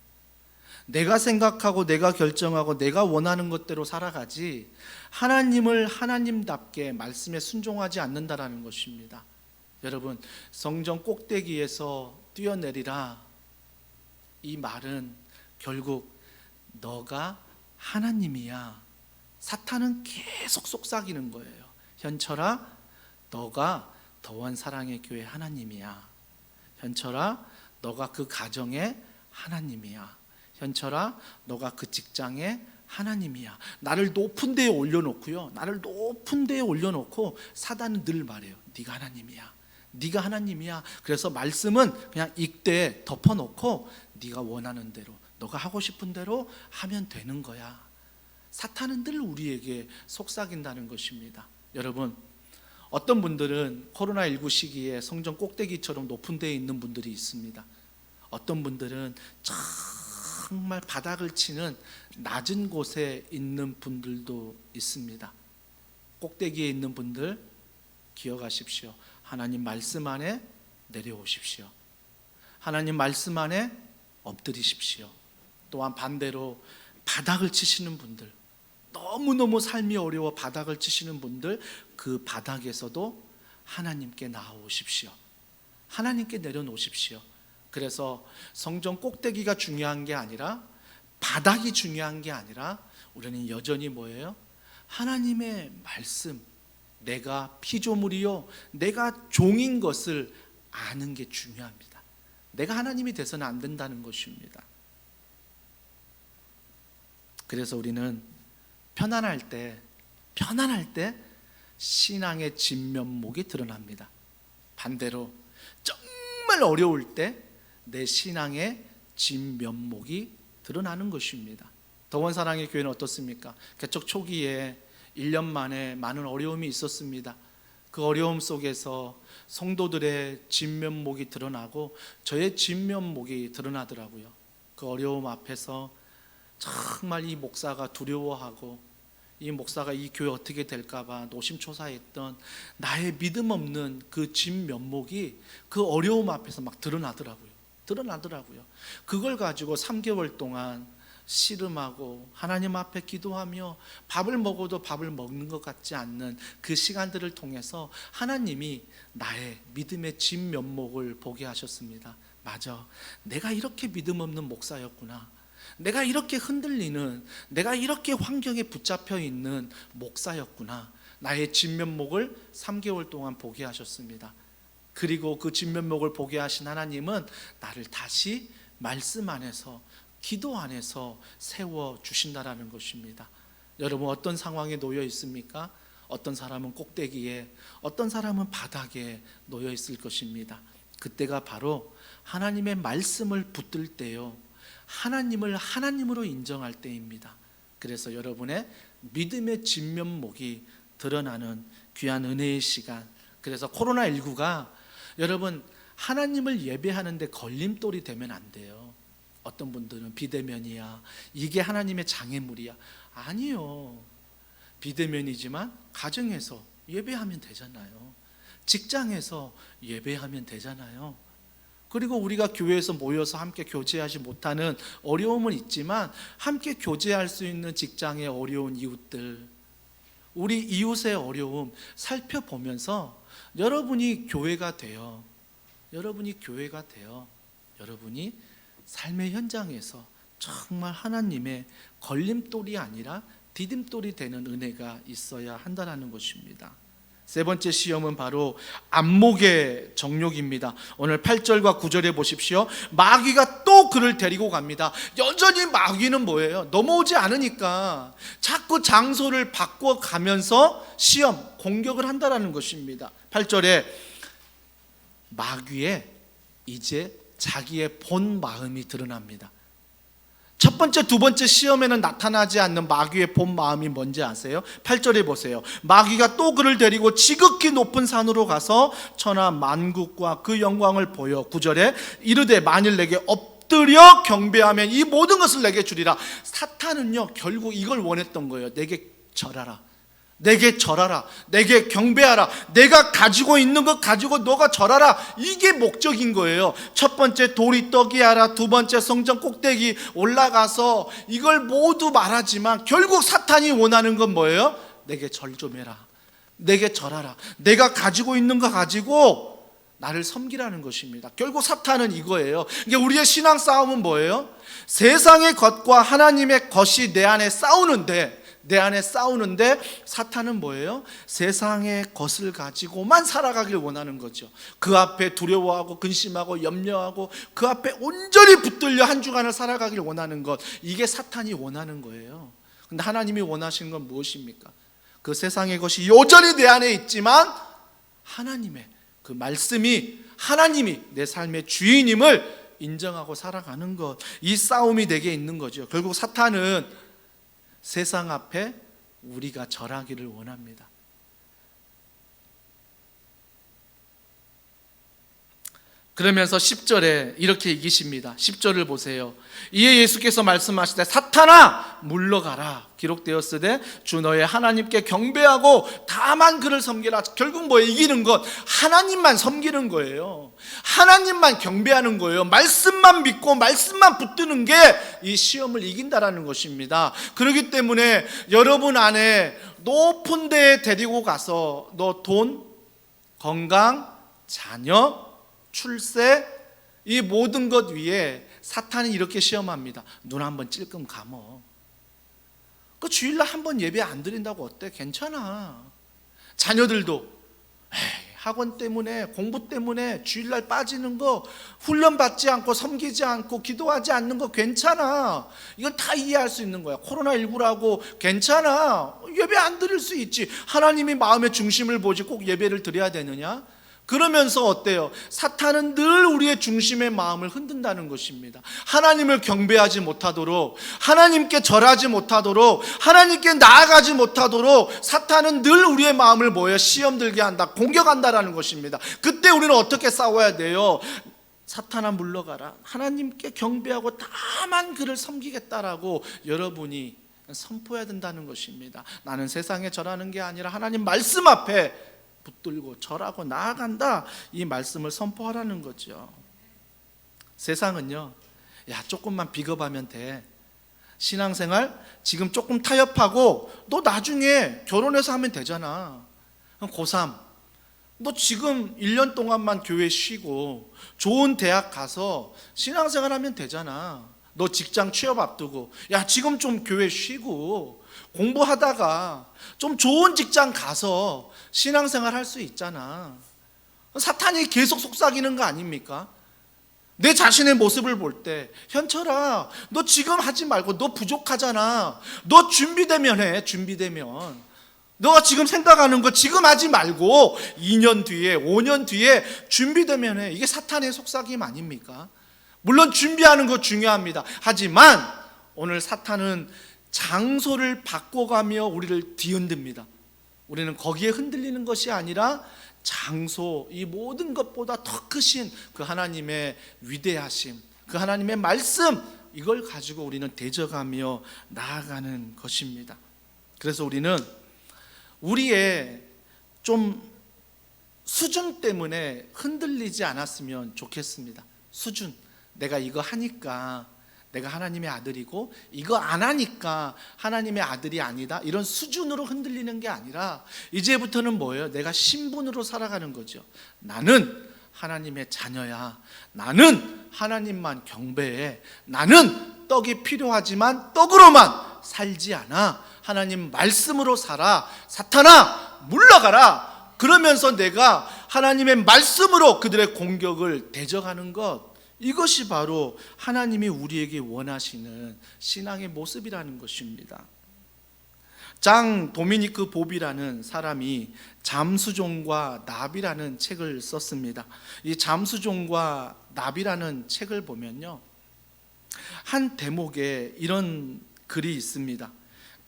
내가 생각하고 내가 결정하고 내가 원하는 것대로 살아가지, 하나님을 하나님답게 말씀에 순종하지 않는다라는 것입니다. 여러분, 성전 꼭대기에서 뛰어내리라, 이 말은 결국 너가 하나님이야. 사탄은 계속 속삭이는 거예요. 현철아, 너가 더한 사랑의 교회 하나님이야. 현철아, 너가 그 가정의 하나님이야. 현철아, 너가 그 직장의 하나님이야. 나를 높은 데에 올려놓고요, 나를 높은 데에 올려놓고 사단은 늘 말해요. 네가 하나님이야. 네가 하나님이야. 그래서 말씀은 그냥 읽되 덮어놓고 네가 원하는 대로, 너가 하고 싶은 대로 하면 되는 거야. 사탄은 늘 우리에게 속삭인다는 것입니다. 여러분, 어떤 분들은 코로나19 시기에 성전 꼭대기처럼 높은 데에 있는 분들이 있습니다. 어떤 분들은 정말 바닥을 치는 낮은 곳에 있는 분들도 있습니다. 꼭대기에 있는 분들 기억하십시오. 하나님 말씀 안에 내려오십시오. 하나님 말씀 안에 엎드리십시오. 또한 반대로 바닥을 치시는 분들, 너무너무 삶이 어려워 바닥을 치시는 분들, 그 바닥에서도 하나님께 나아오십시오. 하나님께 내려놓으십시오. 그래서 성전 꼭대기가 중요한 게 아니라, 바닥이 중요한 게 아니라, 우리는 여전히 뭐예요? 하나님의 말씀, 내가 피조물이요 내가 종인 것을 아는 게 중요합니다. 내가 하나님이 돼서는 안 된다는 것입니다. 그래서 우리는 편안할 때 신앙의 진면목이 드러납니다. 반대로 정말 어려울 때 내 신앙의 진면목이 드러나는 것입니다. 더원 사랑의 교회는 어떻습니까? 개척 초기에 1년 만에 많은 어려움이 있었습니다. 그 어려움 속에서 성도들의 진면목이 드러나고 저의 진면목이 드러나더라고요. 그 어려움 앞에서 정말 이 목사가 두려워하고, 이 목사가 이 교회 어떻게 될까봐 노심초사했던 나의 믿음 없는 그 진면목이 그 어려움 앞에서 막 드러나더라고요. 그걸 가지고 3개월 동안 씨름하고 하나님 앞에 기도하며 밥을 먹어도 밥을 먹는 것 같지 않는 그 시간들을 통해서 하나님이 나의 믿음의 진면목을 보게 하셨습니다. 맞아, 내가 이렇게 믿음 없는 목사였구나. 내가 이렇게 흔들리는, 내가 이렇게 환경에 붙잡혀 있는 목사였구나. 나의 진면목을 3개월 동안 보게 하셨습니다. 그리고 그 진면목을 보게 하신 하나님은 나를 다시 말씀 안에서, 기도 안에서 세워주신다라는 것입니다. 여러분, 어떤 상황에 놓여 있습니까? 어떤 사람은 꼭대기에, 어떤 사람은 바닥에 놓여 있을 것입니다. 그때가 바로 하나님의 말씀을 붙들 때요, 하나님을 하나님으로 인정할 때입니다. 그래서 여러분의 믿음의 진면목이 드러나는 귀한 은혜의 시간. 그래서 코로나19가 여러분 하나님을 예배하는데 걸림돌이 되면 안 돼요. 어떤 분들은 비대면이야, 이게 하나님의 장애물이야. 아니요, 비대면이지만 가정에서 예배하면 되잖아요. 직장에서 예배하면 되잖아요. 그리고 우리가 교회에서 모여서 함께 교제하지 못하는 어려움은 있지만 함께 교제할 수 있는 직장의 어려운 이웃들, 우리 이웃의 어려움 살펴보면서 여러분이 교회가 돼요. 여러분이 교회가 돼요. 여러분이 삶의 현장에서 정말 하나님의 걸림돌이 아니라 디딤돌이 되는 은혜가 있어야 한다는 것입니다. 세 번째 시험은 바로 안목의 정욕입니다. 오늘 8절과 9절에 보십시오. 마귀가 또 그를 데리고 갑니다. 여전히 마귀는 뭐예요? 넘어오지 않으니까 자꾸 장소를 바꿔가면서 시험, 공격을 한다는 것입니다. 8절에 마귀의 이제 자기의 본 마음이 드러납니다. 첫 번째, 두 번째 시험에는 나타나지 않는 마귀의 본 마음이 뭔지 아세요? 8절에 보세요. 마귀가 또 그를 데리고 지극히 높은 산으로 가서 천하 만국과 그 영광을 보여 9절에 이르되 만일 내게 엎드려 경배하면 이 모든 것을 내게 주리라. 사탄은요 결국 이걸 원했던 거예요. 내게 절하라, 내게 절하라, 내게 경배하라, 내가 가지고 있는 것 가지고 너가 절하라. 이게 목적인 거예요. 첫 번째 돌이 떡이 하라, 두 번째 성전 꼭대기 올라가서 이걸 모두 말하지만 결국 사탄이 원하는 건 뭐예요? 내게 절 좀 해라, 내게 절하라, 내가 가지고 있는 거 가지고 나를 섬기라는 것입니다. 결국 사탄은 이거예요. 이게 우리의 신앙 싸움은 뭐예요? 세상의 것과 하나님의 것이 내 안에 싸우는데 사탄은 뭐예요? 세상의 것을 가지고만 살아가길 원하는 거죠. 그 앞에 두려워하고 근심하고 염려하고 그 앞에 온전히 붙들려 한 주간을 살아가길 원하는 것, 이게 사탄이 원하는 거예요. 근데 하나님이 원하시는 건 무엇입니까? 그 세상의 것이 여전히 내 안에 있지만 하나님의 그 말씀이, 하나님이 내 삶의 주인임을 인정하고 살아가는 것, 이 싸움이 내게 있는 거죠. 결국 사탄은 세상 앞에 우리가 절하기를 원합니다. 그러면서 10절에 이렇게 이기십니다. 10절을 보세요. 이에 예수께서 말씀하시되 사탄아 물러가라. 기록되었으되 주 너의 하나님께 경배하고 다만 그를 섬기라. 결국 뭐예요? 이기는 것, 하나님만 섬기는 거예요. 하나님만 경배하는 거예요. 말씀만 믿고 말씀만 붙드는 게 이 시험을 이긴다라는 것입니다. 그렇기 때문에 여러분 안에 높은 데에 데리고 가서 너 돈, 건강, 자녀, 출세, 이 모든 것 위에 사탄이 이렇게 시험합니다. 눈 한번 찔끔 감어. 그 주일날 한번 예배 안 드린다고 어때? 괜찮아. 자녀들도 학원 때문에, 공부 때문에 주일날 빠지는 거, 훈련 받지 않고 섬기지 않고 기도하지 않는 거 괜찮아. 이건 다 이해할 수 있는 거야. 코로나19라고 괜찮아. 예배 안 드릴 수 있지. 하나님이 마음의 중심을 보지 꼭 예배를 드려야 되느냐? 그러면서 어때요? 사탄은 늘 우리의 중심의 마음을 흔든다는 것입니다. 하나님을 경배하지 못하도록, 하나님께 절하지 못하도록, 하나님께 나아가지 못하도록 사탄은 늘 우리의 마음을 뭐예요? 시험 들게 한다, 공격한다라는 것입니다. 그때 우리는 어떻게 싸워야 돼요? 사탄아 물러가라, 하나님께 경배하고 다만 그를 섬기겠다라고 여러분이 선포해야 된다는 것입니다. 나는 세상에 절하는 게 아니라 하나님 말씀 앞에 붙들고 절하고 나아간다, 이 말씀을 선포하라는 거죠. 세상은요, 야 조금만 비겁하면 돼, 신앙생활 지금 조금 타협하고 너 나중에 결혼해서 하면 되잖아. 고3 너 지금 1년 동안만 교회 쉬고 좋은 대학 가서 신앙생활 하면 되잖아. 너 직장 취업 앞두고 야 지금 좀 교회 쉬고 공부하다가 좀 좋은 직장 가서 신앙생활 할 수 있잖아. 사탄이 계속 속삭이는 거 아닙니까? 내 자신의 모습을 볼 때 현철아 너 지금 하지 말고 너 부족하잖아. 너 준비되면 해. 준비되면 너가 지금 생각하는 거 지금 하지 말고 2년 뒤에 5년 뒤에 준비되면 해. 이게 사탄의 속삭임 아닙니까? 물론 준비하는 거 중요합니다. 하지만 오늘 사탄은 장소를 바꿔가며 우리를 뒤흔듭니다. 우리는 거기에 흔들리는 것이 아니라 장소, 이 모든 것보다 더 크신 그 하나님의 위대하심, 그 하나님의 말씀, 이걸 가지고 우리는 대적하며 나아가는 것입니다. 그래서 우리는 우리의 좀 수준 때문에 흔들리지 않았으면 좋겠습니다. 수준, 내가 이거 하니까 내가 하나님의 아들이고 이거 안 하니까 하나님의 아들이 아니다, 이런 수준으로 흔들리는 게 아니라 이제부터는 뭐예요? 내가 신분으로 살아가는 거죠. 나는 하나님의 자녀야. 나는 하나님만 경배해. 나는 떡이 필요하지만 떡으로만 살지 않아. 하나님 말씀으로 살아. 사탄아 물러가라. 그러면서 내가 하나님의 말씀으로 그들의 공격을 대적하는 것, 이것이 바로 하나님이 우리에게 원하시는 신앙의 모습이라는 것입니다. 장 도미니크 보비라는 사람이 잠수종과 나비라는 책을 썼습니다. 이 잠수종과 나비라는 책을 보면요, 한 대목에 이런 글이 있습니다.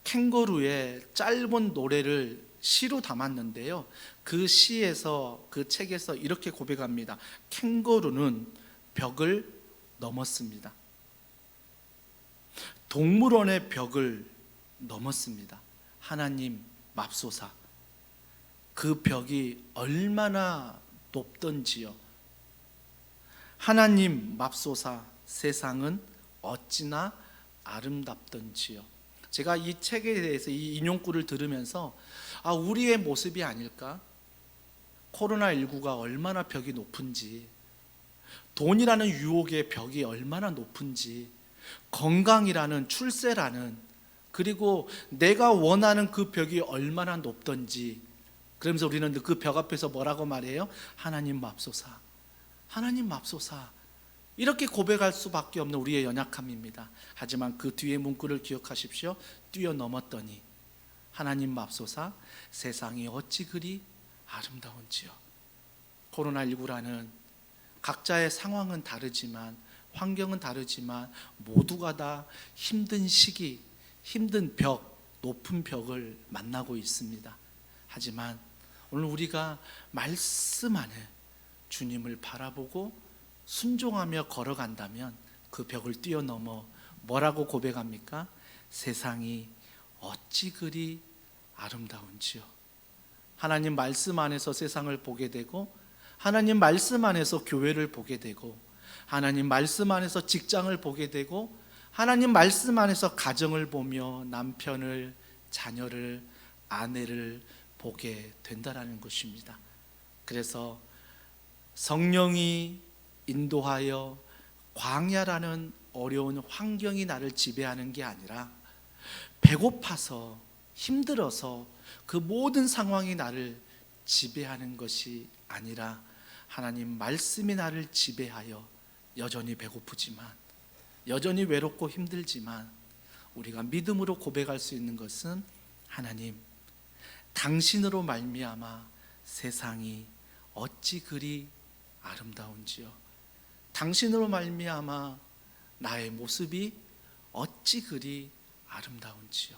캥거루의 짧은 노래를 시로 담았는데요, 그 시에서, 그 책에서 이렇게 고백합니다. 캥거루는 벽을 넘었습니다. 동물원의 벽을 넘었습니다. 하나님 맙소사, 그 벽이 얼마나 높던지요. 하나님 맙소사, 세상은 어찌나 아름답던지요. 제가 이 책에 대해서 이 인용구를 들으면서 우리의 모습이 아닐까? 코로나19가 얼마나 벽이 높은지, 돈이라는 유혹의 벽이 얼마나 높은지, 건강이라는, 출세라는, 그리고 내가 원하는 그 벽이 얼마나 높던지, 그러면서 우리는 그 벽 앞에서 뭐라고 말해요? 하나님 맙소사, 하나님 맙소사, 이렇게 고백할 수밖에 없는 우리의 연약함입니다. 하지만 그 뒤에 문구를 기억하십시오. 뛰어넘었더니 하나님 맙소사, 세상이 어찌 그리 아름다운지요. 코로나19라는 각자의 상황은 다르지만, 환경은 다르지만 모두가 다 힘든 시기, 힘든 벽, 높은 벽을 만나고 있습니다. 하지만 오늘 우리가 말씀 안에 주님을 바라보고 순종하며 걸어간다면 그 벽을 뛰어넘어 뭐라고 고백합니까? 세상이 어찌 그리 아름다운지요. 하나님 말씀 안에서 세상을 보게 되고, 하나님 말씀 안에서 교회를 보게 되고, 하나님 말씀 안에서 직장을 보게 되고, 하나님 말씀 안에서 가정을 보며 남편을, 자녀를, 아내를 보게 된다라는 것입니다. 그래서 성령이 인도하여 광야라는 어려운 환경이 나를 지배하는 게 아니라, 배고파서 힘들어서 그 모든 상황이 나를 지배하는 것이 아니라 하나님 말씀이 나를 지배하여 여전히 배고프지만, 여전히 외롭고 힘들지만 우리가 믿음으로 고백할 수 있는 것은, 하나님 당신으로 말미암아 세상이 어찌 그리 아름다운지요. 당신으로 말미암아 나의 모습이 어찌 그리 아름다운지요.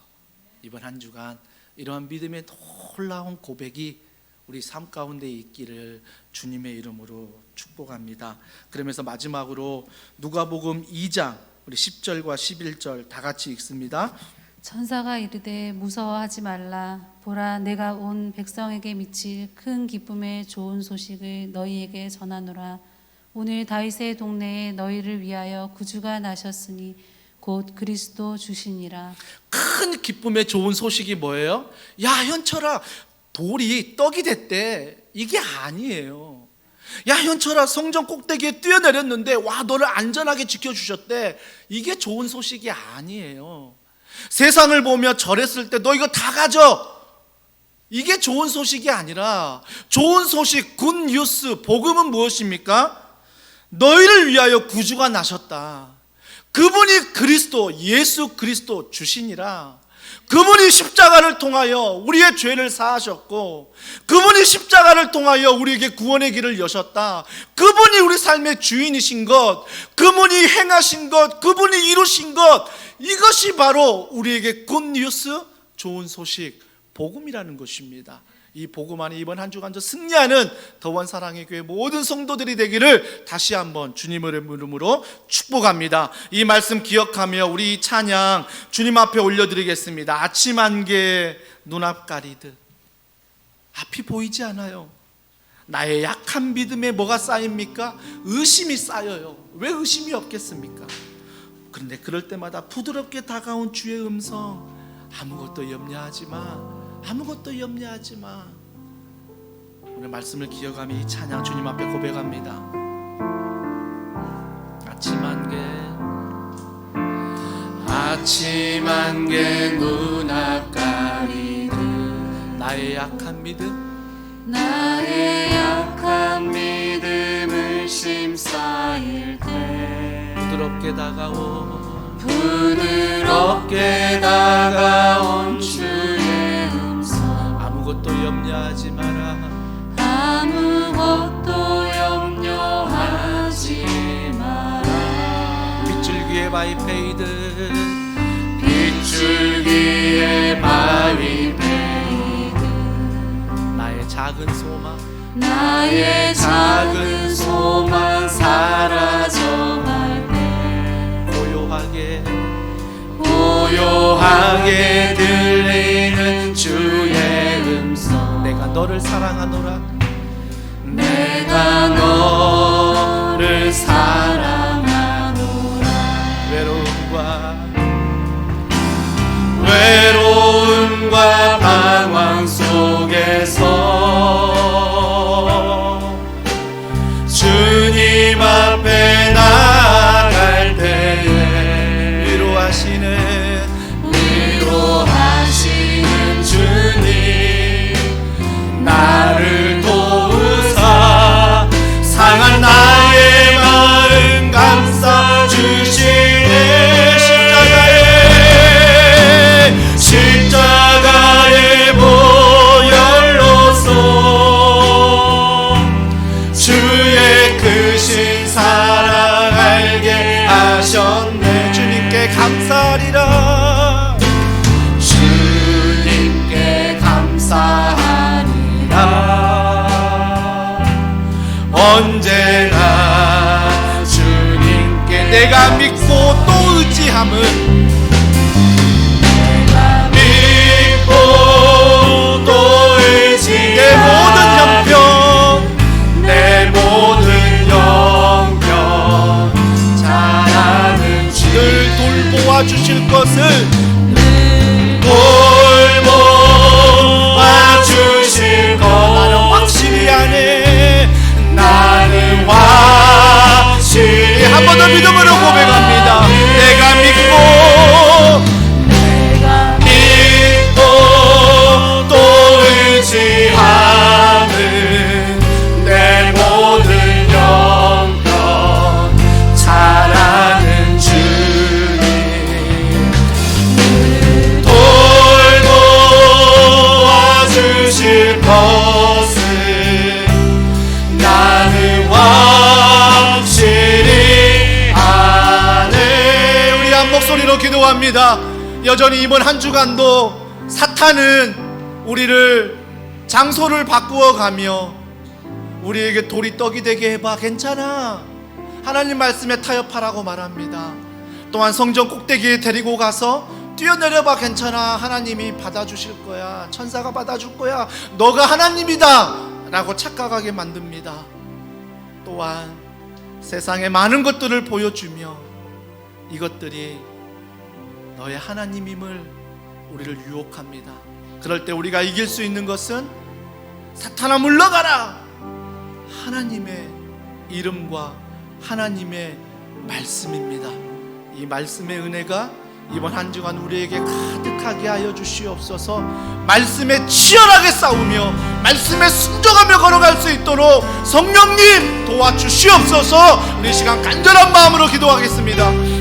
이번 한 주간 이러한 믿음의 놀라운 고백이 우리 삶 가운데 있기를 주님의 이름으로 축복합니다. 그러면서 마지막으로 누가복음 2장 우리 10절과 11절 다 같이 읽습니다. 천사가 이르되 무서워하지 말라. 보라, 내가 온 백성에게 미칠 큰 기쁨의 좋은 소식을 너희에게 전하노라. 오늘 다윗의 동네에 너희를 위하여 구주가 나셨으니 곧 그리스도 주시니라. 큰 기쁨의 좋은 소식이 뭐예요? 야 현철아, 돌이 떡이 됐대. 이게 아니에요. 야 현철아, 성전 꼭대기에 뛰어내렸는데 와 너를 안전하게 지켜주셨대. 이게 좋은 소식이 아니에요. 세상을 보며 절했을 때 너 이거 다 가져, 이게 좋은 소식이 아니라 좋은 소식, 굿 뉴스, 복음은 무엇입니까? 너희를 위하여 구주가 나셨다. 그분이 그리스도, 예수 그리스도 주시니라. 그분이 십자가를 통하여 우리의 죄를 사하셨고, 그분이 십자가를 통하여 우리에게 구원의 길을 여셨다. 그분이 우리 삶의 주인이신 것, 그분이 행하신 것, 그분이 이루신 것, 이것이 바로 우리에게 굿뉴스, 좋은 소식, 복음이라는 것입니다. 이 복음 안에 이번 한 주간 승리하는 더원 사랑의 교회 모든 성도들이 되기를 다시 한번 주님의 이름으로 축복합니다. 이 말씀 기억하며 우리 이 찬양 주님 앞에 올려드리겠습니다. 아침 안개 눈앞 가리듯. 앞이 보이지 않아요. 나의 약한 믿음에 뭐가 쌓입니까? 의심이 쌓여요. 왜 의심이 없겠습니까? 그런데 그럴 때마다 부드럽게 다가온 주의 음성, 아무것도 염려하지 마, 아무것도 염려하지 마. 오늘 말씀을 기억하며 이 찬양 주님 앞에 고백합니다. 아침 안개 눈앞 가리듯. 나의 약한 믿음을 심사일 때 부드럽게 다가온 주의 음성, 아무것도 염려하지 마라, 빗줄기에 바위 패이듯 나의 작은 소망 사라져갈 때 고요하게 들리는 주의 음성, 내가 너를 사랑하노라, 외로움과 방황 속에서 주님 앞에 나아갈 때에 위로하시는 주님, 나를 도우사 상한 나의 마음 감싸 주시네. 십자가의 보혈로서 주의 크신 사랑 알게 하셨네. 주님께 감사하리라, 주님께 감사하리라. 언제나 주님께 내가 믿고 또 의지함은, 내 모든 형편 잘하는 늘 돌보아 주실 것을, 나는 확실히 아네. 나는 확실히. 한 번 더 믿음으로 고백합니다. 내가 믿고 또 의지하는 내 모든 영광 잘하는 주님, 돌보아 주실 것을 나는 확실히 아네. 우리 한 목소리로 기도합니다. 여전히 이번 한 주간도 사탄은 우리를 장소를 바꾸어 가며 우리에게 돌이 떡이 되게 해봐, 괜찮아, 하나님 말씀에 타협하라고 말합니다. 또한 성전 꼭대기에 데리고 가서 뛰어내려봐, 괜찮아, 하나님이 받아주실 거야, 천사가 받아줄 거야, 너가 하나님이다 라고 착각하게 만듭니다. 또한 세상의 많은 것들을 보여주며 이것들이 너의 하나님임을 우리를 유혹합니다. 그럴 때 우리가 이길 수 있는 것은 사탄아 물러가라, 하나님의 이름과 하나님의 말씀입니다. 이 말씀의 은혜가 이번 한 주간 우리에게 가득하게 하여 주시옵소서. 말씀에 치열하게 싸우며 말씀에 순종하며 걸어갈 수 있도록 성령님 도와주시옵소서. 우리 시간 간절한 마음으로 기도하겠습니다.